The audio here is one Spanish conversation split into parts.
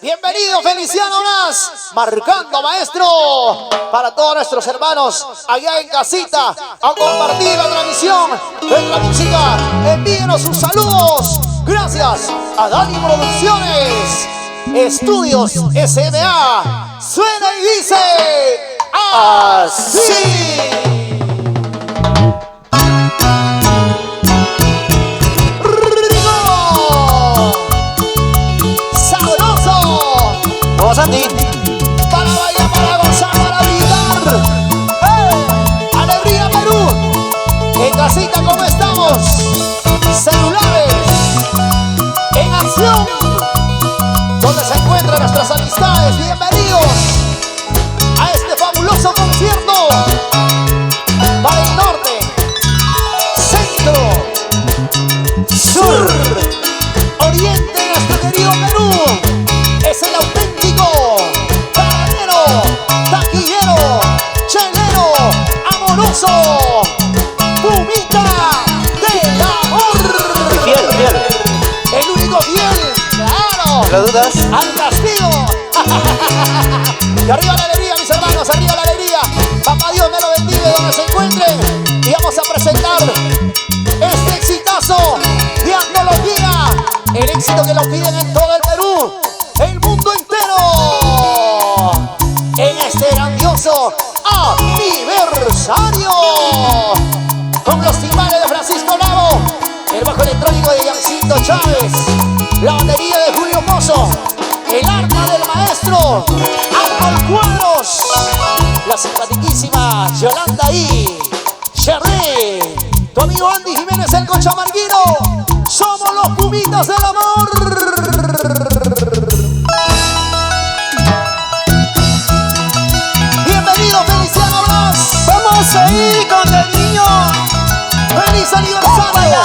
Bienvenido Feliciano Nas, marcando maestro para todos nuestros hermanos allá en casita a compartir la transmisión de la música. Envíenos sus saludos. Gracias a Dani Producciones, Estudios SMA. Suena y dice así. Sandy, para bailar, para gozar, para brindar. ¡Hey! ¡Alegría Perú! En casita, ¿cómo estamos? Celulares en acción, donde se encuentran nuestras amistades. Bienvenidos a este fabuloso concierto para el norte, centro, sur, oriente, nuestro querido Perú. Es el auténtico paradero, taquillero, chelero, amoroso, Pumita del amor. Fiel, fiel. El único fiel, claro. ¿Lo dudas? Al castigo. Y arriba la alegría, mis hermanos, arriba la alegría. Papá Dios me lo bendiga donde se encuentren. Y vamos a presentar este exitazo de antología. El éxito que lo piden en todo el Perú, el mundo entero, en este grandioso aniversario, con los timbales de Francisco Bravo, el bajo electrónico de Yancito Chávez, la batería de Julio Pozo, el arma del maestro Ángel Cuadros, la simpatiquísima Yolanda I, Cherré, tu amigo Andy Jiménez el Cochamarguino. Somos los Pumitas del amor. Vamos ahí con el niño. ¡Feliz aniversario!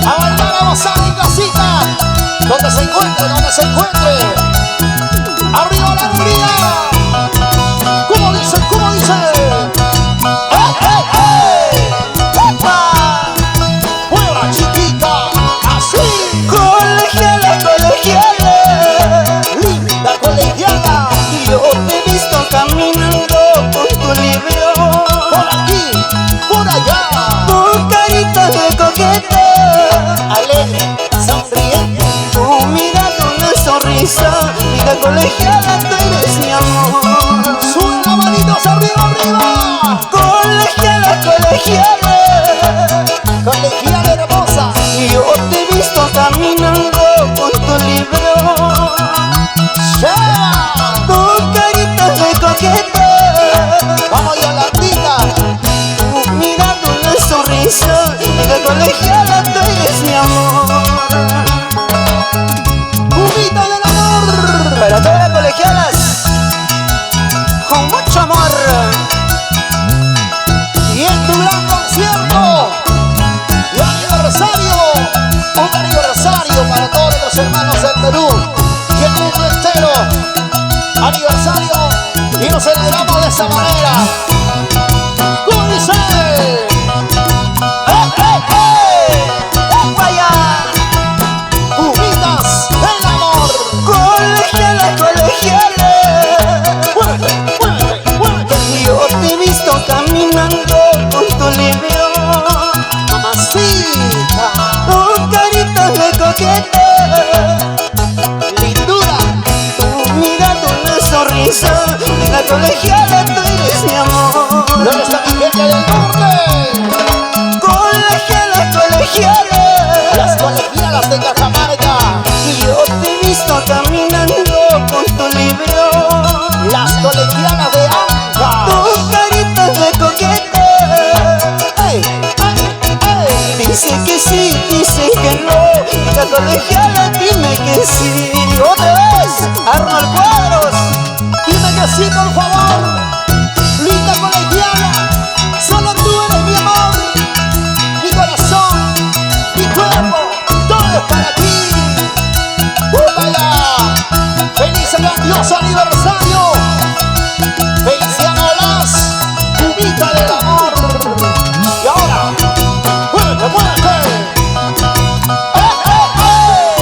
A bailar, a gozar en casita, donde se encuentre, donde se encuentre. ¡Arriba la alegría! ¿Cómo dice? ¿Cómo dice? ¡Hey, hey, hey! ¡Epa! ¡Mueva, chiquita! ¡Así! Colegiala, colegiala, linda colegiala. yo te he visto caminando con tu libro, Por aquí, por allá, tu carita de coqueta, alegre, sonriente. tu mirada una sonrisa, vida colegiala, tú eres mi amor. Suben las manitos arriba, arriba. Colegiala, colegiala, Colegiala hermosa. yo te he visto caminando con tu libro, ¡Lleva! tu carita de coqueta, Vamos, Yolandita. tu mirada una sonrisa, vida colegiala, tú eres mi amor. Pumita del amor. Para todas las colegialas, con mucho amor. Y en tu gran concierto y aniversario, un aniversario para todos nuestros hermanos del Perú y el mundo entero. Aniversario y nos celebramos de esa manera. ¿Cómo dice? ¡Eh, eh, eh! Vaya, Pumitas del amor. colegiala, colegiala, Muévete, muévete, muévete. yo te he visto caminando con tu libro, Mamacita, tu carita de coqueta, lindura. tu mirada una sonrisa, vida colegiala, tú eres mi amor. ¿Dónde está mi gente del norte? Colegiala, colegiala, Las colegialas de Cajamarca, yo te he visto caminando con tu libro, las colegialas de Anja. tu carita de coqueta, ¡Ey, ey, ey! dice que sí, dice que no, la colegiala dime que sí. ¿Otra vez? Arnold Cuadros, Dime que sí, por favor. Linda colegiala, solo tú eres mi amor. Mi corazón, mi cuerpo, todo es para ti. ¡Vaya! ¡Feliz y grandioso aniversario! ¡Feliciano Las, Pumita del amor! Y ahora, muévete, muévete. ¡Eh, eh, eh!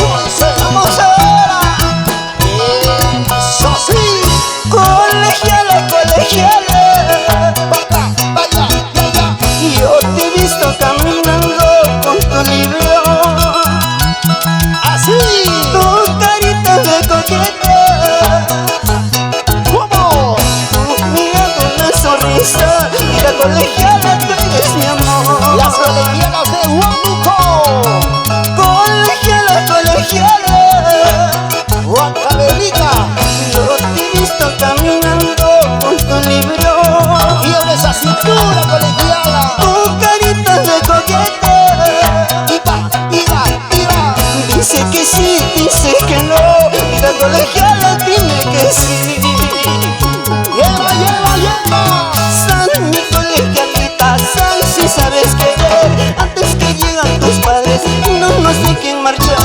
colegiala. Huancavelica. Yo te he visto caminando con tu libro, Quiero esa cintura colegiala. tu carita de coqueta. Iba. Dice que sí, dice que no, y la colegiala dime que sí. Lleva. San, mi colegialita, San, si sabes querer, antes que llegan tus padres, no nos dejen marchar.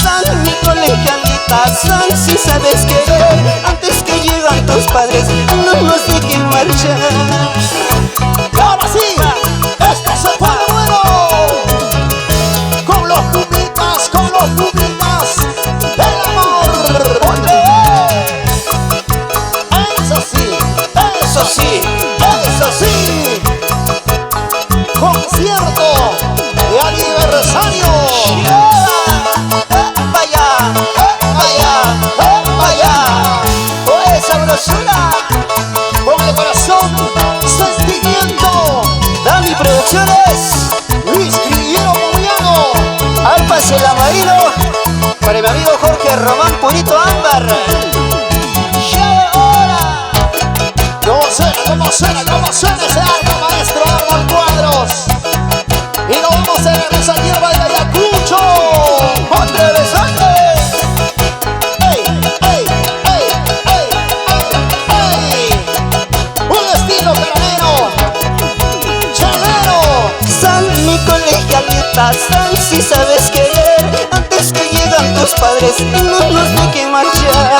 San, mi colegialita, San, si sabes querer, antes que llegan tus padres, no nos dejen marchar. Y ahora sí, esto se pone bueno. Con los pumitas del amor. Eso sí. Concierto de aniversario. Vaya, oye sabrosura, Con el corazón, sentimiento. Dami Producciones, Luis Crillero Moviano. Alpas el Amarillo, para mi amigo Jorge Román Purito Ámbar. Ya ahora, ¿Cómo suena ese arma, maestro Arnold Cuadros? Y nos vamos a regresar aquí a Ayacucho. otra vez, ¡Ey! Un estilo caramelo, chalero. San, mi colegialita, San, si sabes querer, antes que llegan tus padres, no nos dejen marchar.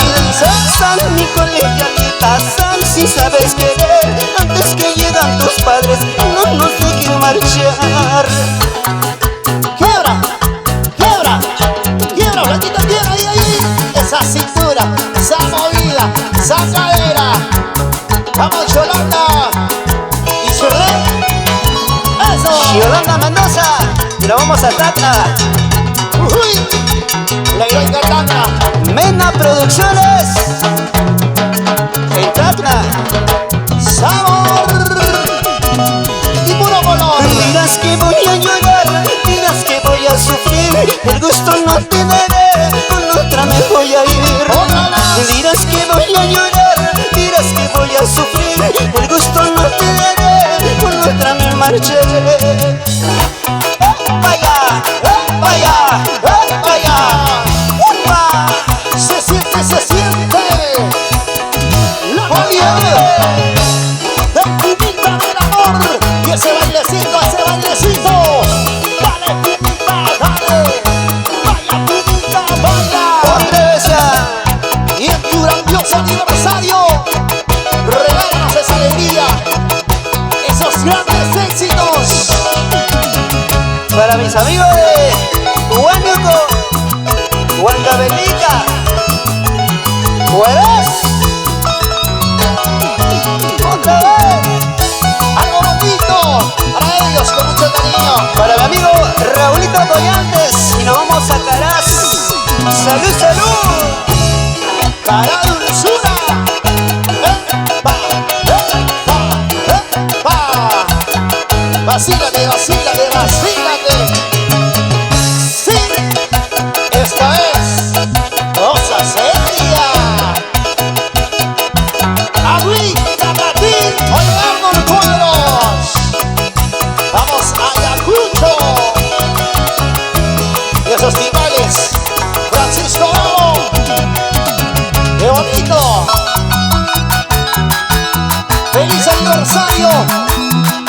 San, mi colegialita, San, si sabes querer, antes que llegan tus padres, no nos dejen marchar. Quiebra, Blanquita, quiebra, ahí. Esa cintura, esa movida, esa cadera. Vamos, Yolanda. Y Chirré. Eso. Yolanda Mendoza, y lo vamos a Tacna. Uy, la heroica Tacna. Mena Producciones, en Tacna. Sabor y puro color. Dirás que voy a llorar, dirás que voy a sufrir, el gusto no te daré, con otra me voy a ir. Otra más. Dirás que voy a llorar, dirás que voy a sufrir, el gusto no te daré, con otra me marcharé. Vaya, vaya, ¡upa! Se siente la magia del pumita del amor. Y ese bailecito. Dale, pumita, dale. Vaya, pumita, baila. Otra vez ya. Y en tu grandioso aniversario, regálanos esa alegría, esos grandes éxitos. Para mis amigos de Huánuco, Huancavelica, Juárez. Otra vez. Algo bonito para ellos con mucho cariño. Para mi amigo Raulito Collantes, y nos vamos a Caraz. ¡Salud, salud! Cara dulzura. Vacílate. Sí, esta es cosa seria. Agüita Patín, oye Arnold Cuadros. Vamos a Ayacucho. Y esos timbales, Francisco Bravo. ¡Qué bonito! ¡Feliz aniversario!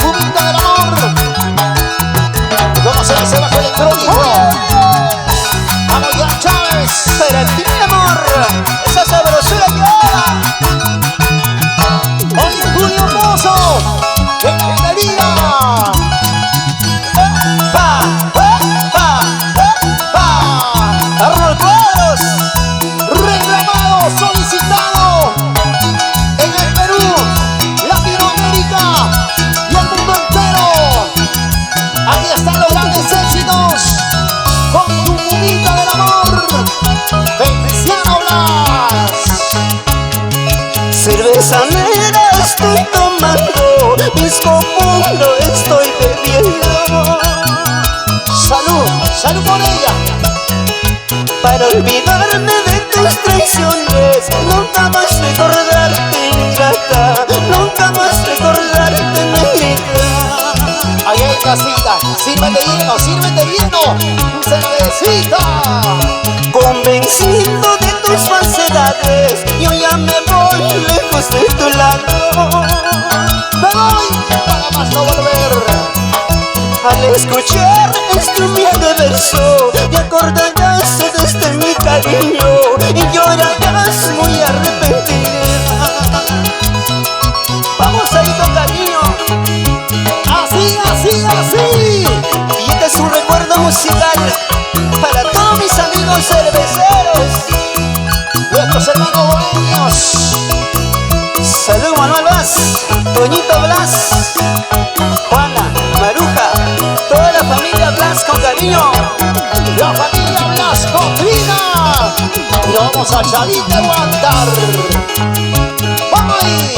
¡Pumita del amor! ¿Cómo se dice bajo electrónico? ¡Vamos, Jan Chávez! Para ti, mi amor, esa sabrosura que va. ¡Hoy Julio Mozo! ¡En Galería! Arnold Cuadros. Reclamado, solicitado en el Perú, Latinoamérica y el mundo entero. Ahí están los grandes éxitos con tu pumita del amor, Feliciano Blas. Cerveza negra estoy tomando, pisco puro estoy bebiendo. Salud por ella. para olvidarme de tus traiciones. Nunca más recordarte, ingrata, nunca más recordarte, negrita. Allá en casita, sírvete lleno, cervecita. Convencido de tus falsedades, yo ya me voy lejos de tu lado. Me voy para más no volver. Al escuchar este humilde verso, te acordarás de mi cariño y llorarás muy arrepentida. Vamos ahí con cariño. Así, así, así. Y este es un recuerdo musical para todos mis amigos cerveceros, Nuestros hermanos bohemios. Salud Manuel Blas, Toñito Blas, Juana, Maruja, toda la familia Blas con cariño. La familia Blasco Trina. Y nos vamos a Chavita aguantar. ¡Ay!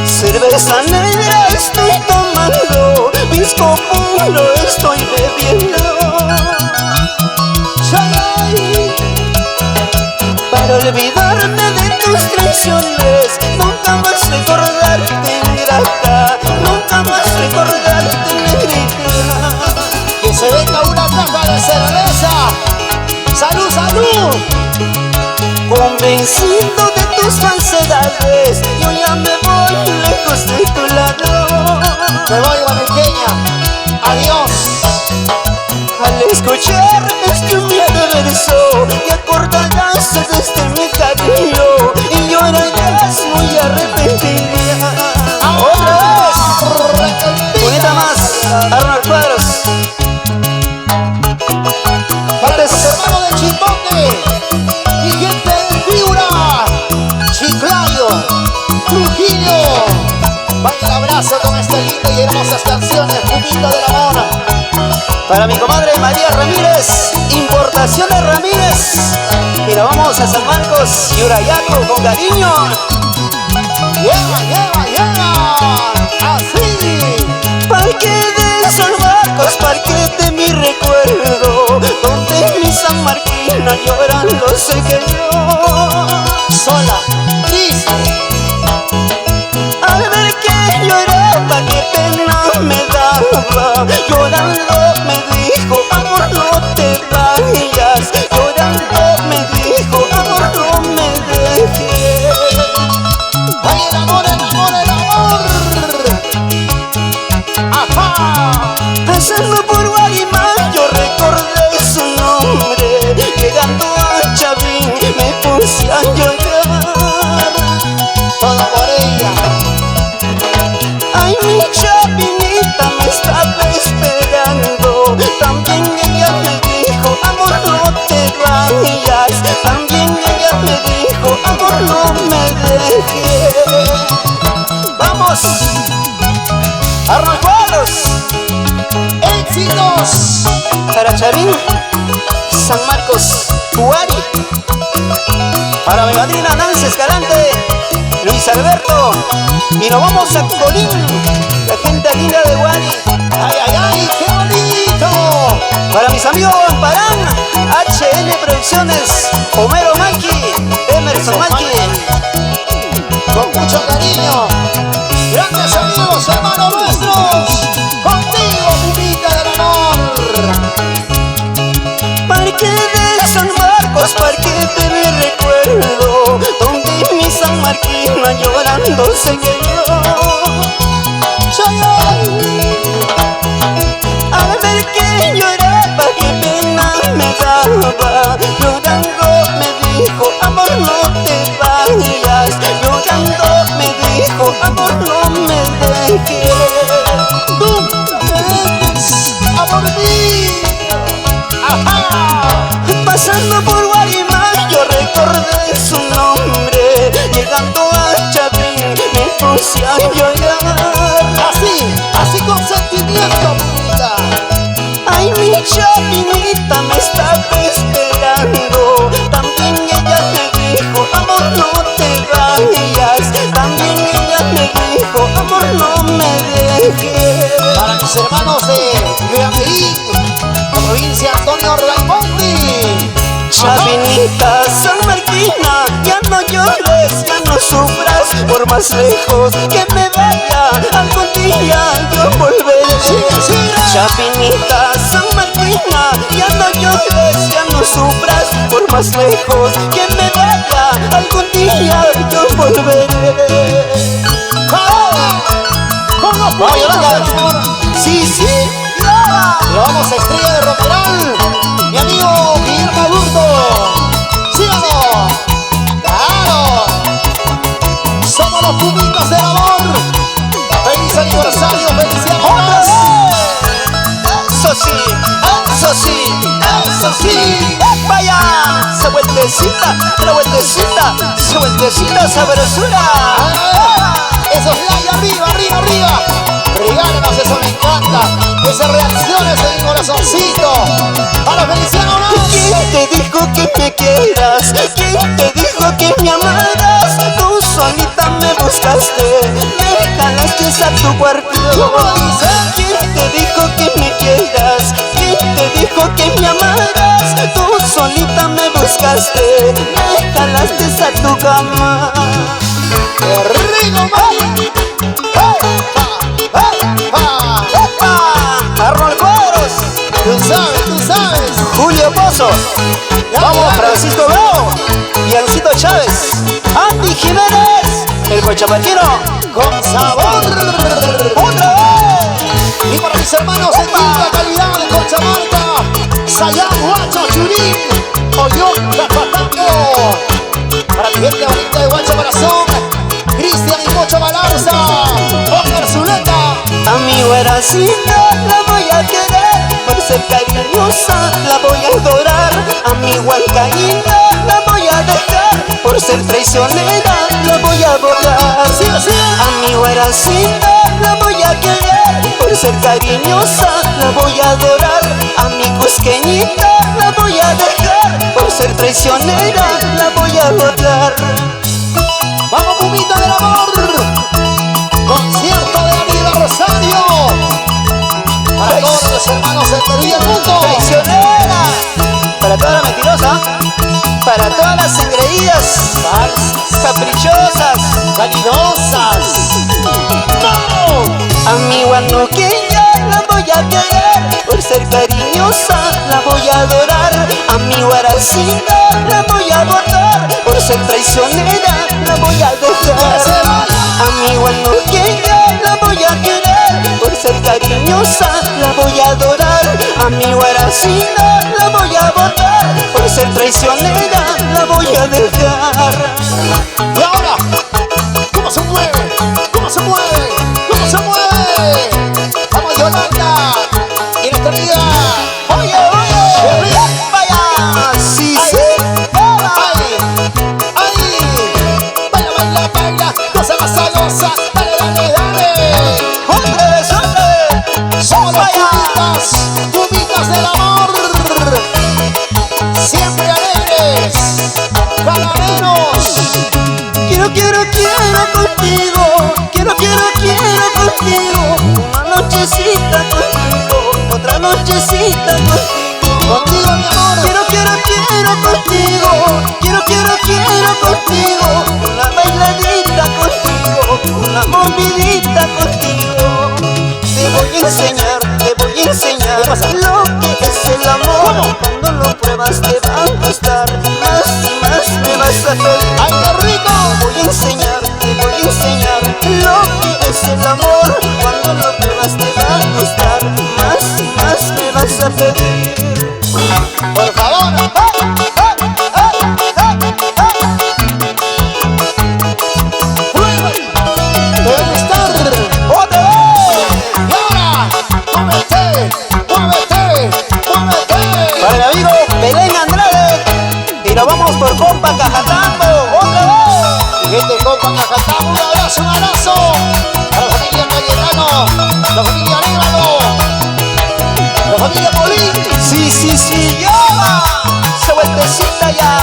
Cerveza negra estoy tomando, pisco puro estoy bebiendo. ¡Chay! Para olvidarme de tus traiciones, nunca más recordarte, ingrata, nunca más recordarte, negrita. Que se venga una caja de cerveza. ¡Salud, salud! Convencido de tus falsedades, yo ya me voy lejos de tu lado. Me voy, guanequeña. Adiós. Al escuchar este humilde verso, te acordarás de mi cariño y llorarás muy arrepentida. ¡Otra vez! Bonita más, Arnold Cuadros. Para los hermanos de Chipote y gente de Figura, Chiclayo, Trujillo. Vaya el abrazo con estas lindas y hermosas canciones, Pumita del Amor. Para mi comadre María Ramírez, Importaciones Ramírez. Y nos vamos a San Marcos y Urayaco con cariño. Lleva, lleva, lleva. Así. Parque de San Marcos, parque de mi recuerdo, donde mi San Marquina llorando se quedó. Sola, triste. Al ver que lloraba, qué pena me daba. Llorando me dijo, amor, no te vayas. Llorando me dijo, amor, no me dejes. Ay, el amor, el amor, el amor. Ajá. Pasando por Guarimán yo recordé su nombre. Llegando a Chavín me puse a llorar. Todo por ella. Ay, mi Chavinita me estaba esperando. También ella me dijo, amor, no te vayas. También ella me dijo, amor, no me dejes. ¡Vamos! ¡Arnold Cuadros! Éxitos. Para Chavín, San Marcos, Huari. Para mi madrina Nancy Escalante, Luis Alberto. Y nos vamos a Colín, la gente linda de Huari. Ay, ay, ay, qué bonito. Para mis amigos Amparán, HN Producciones, Homero Maki, Emerson Maki. Con mucho cariño. Grandes amigos, hermanos nuestros. Contigo, Pumita del Amor. Parque de San Marcos, parque de mi recuerdo, donde mi San Marquina llorando se quedó. Al ver que lloraba, qué pena me daba. Llorando me dijo, amor, no te vayas. Llorando me dijo, amor, no me Chavinita, San Marquina, ya no llores, ya no sufras. Por más lejos que me vaya, algún día yo volveré. Chavinita, San Marquina, ya no llores, ya no sufras. Por más lejos que me vaya, algún día yo volveré. Con los puños, Sí, sí, lo vamos a Estrella de Romeral, mi amigo Guillermo Adurto. ¡Síganos! ¡Claro! Somos los pumitas del amor. ¡Feliz aniversario! ¡Felicidades! eso sí, eso sí, eso sí. Vaya, esa vueltecita, la vueltecita, esa vueltecita, sabrosura. Eso es like, arriba, arriba, arriba. Regálenos, eso me encanta. Esas reacciones en mi corazoncito. Para Feliciano, ¿no? ¿Quién te dijo que me quieras? ¿Quién te dijo que me amaras? Tú solita me buscaste, me jalaste a tu cuarto. ¿Cómo dice? ¿Quién te dijo que me quieras? ¿Quién te dijo que me amaras? Tú solita me buscaste, me jalaste a tu cama. ¡Qué rico, mami! ¡Arrolcoros! Tú sabes. Julio Pozo, vamos dale. Francisco Bravo, Yancito Chávez, Andy Jiménez, el Cochamatino, Con sabor. otra vez. Y para mis hermanos en quinta calidad de Conchamarca, Sayam, Huacho, Churín, Ollón, Capatango. Para mi gente bonita de Huacho Corazón, Cristian y Mocho Balanza, Oscar Zuleta. A mi güeracita la voy a querer, por ser cariñosa la voy a adorar. A mi huancaína la voy a dejar, por ser traicionera la voy a borrar. A mi güeracita la voy a querer, por ser cariñosa la voy a adorar. A mi cusqueñita la voy a dejar, por ser traicionera la voy a borrar. Vamos, pumita del amor. Concierto de aniversario para todos los hermanos en todo el mundo. Traicionera, para toda la mentirosa, para todas las engreídas, caprichosas, Vanidosas. a mi guanuqueña la voy a querer, por ser cariñosa la voy a adorar. A mi guaracina la voy a botar, por ser traicionera la voy a dejar. A mi guanuqueña la voy a querer, por ser cariñosa la voy a adorar. A mi guaracina la voy a botar, por ser traicionera la voy a dejar. Y ahora, ¿cómo se mueve? ¿Cómo se mueve? ¿Cómo se mueve? Vamos, Yolanda. Y nuestra amiga. Oye, oye, vaya, sí, sí, ¡Ay! ¡Ay! Baila, baila, baila. Goza, goza, goza. Dale, dale, dale. otra vez, Somos los vaya. pumitas del amor. Siempre alegres. Calaveros. Quiero contigo, quiero contigo. Una nochecita contigo, otra nochecita contigo. Contigo, mi amor. Quiero contigo, quiero contigo. Una bailadita contigo, una movidita contigo. Te voy a enseñar ¿Qué pasa? lo que es el amor. ¿Cómo? Cuando lo pruebas te va a gustar, más y más me vas a pedir. ¡Ay, qué rico! Te voy a enseñar lo que es el amor. Cuando lo pruebas te va a gustar, más y más me vas a pedir. Por favor. Te va a gustar. ¡Otra vez! Y ahora, muévete, muévete, muévete. Para mi amigo Belén Andrade, y nos vamos por compa Cajatambo. ¡Otra vez! Mi gente compa Cajatamo, un abrazo, un abrazo. A la familia Cayetano, la familia Arévalo, la familia Polín. Sí, ya va. Esa vueltecita ya.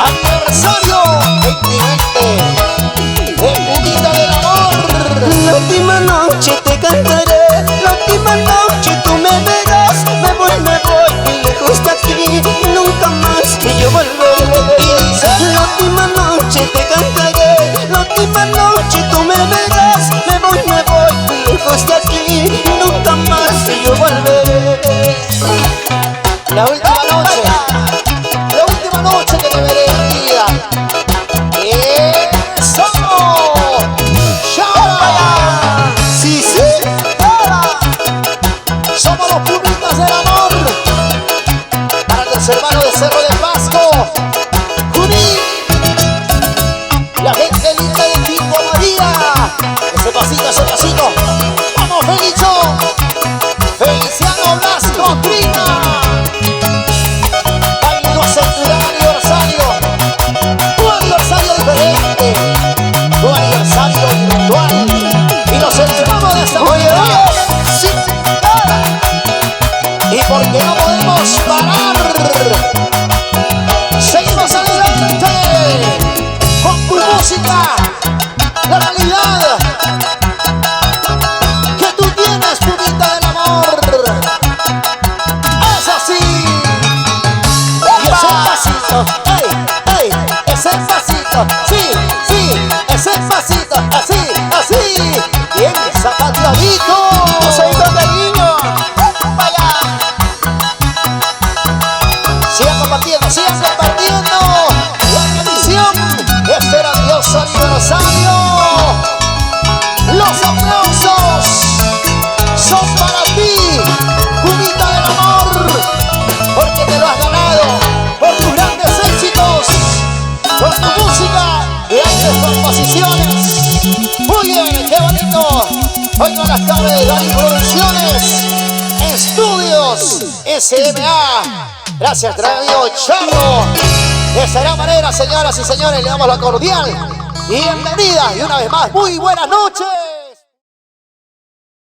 Aniversario 2020 de Pumita del Amor. La última noche te cantaré, la última noche tú me verás. Me voy muy lejos de aquí, nunca hermanos de Cerro de Pasco, Junín, la gente linda de Tipo María. Ese pasito, vamos Felicho, Feliciano Blasco, Trina. Bailando hacia tu gran aniversario, un aniversario diferente, un aniversario virtual, y lo celebramos de esta manera. Sí. Y porque no podemos parar, seguimos adelante con tu música, la realidad que tú tienes, purita del amor. Es así. Y ese pasito, ey, ese pasito, sí, ese pasito, así, bien zapateadito. Pasadito de niño. Sigan compartiendo la bendición de este grandioso aniversario. Los aplausos son para ti, Cubita del amor, porque te lo has ganado por tus grandes éxitos, por tu música y grandes composiciones. Muy bien, qué bonito. Hoy con las cabras de Dani Producciones, Estudios SMA. Gracias, amigo Charro. De esta gran manera, señoras y señores, le damos la cordial bienvenida y una vez más, muy buenas noches.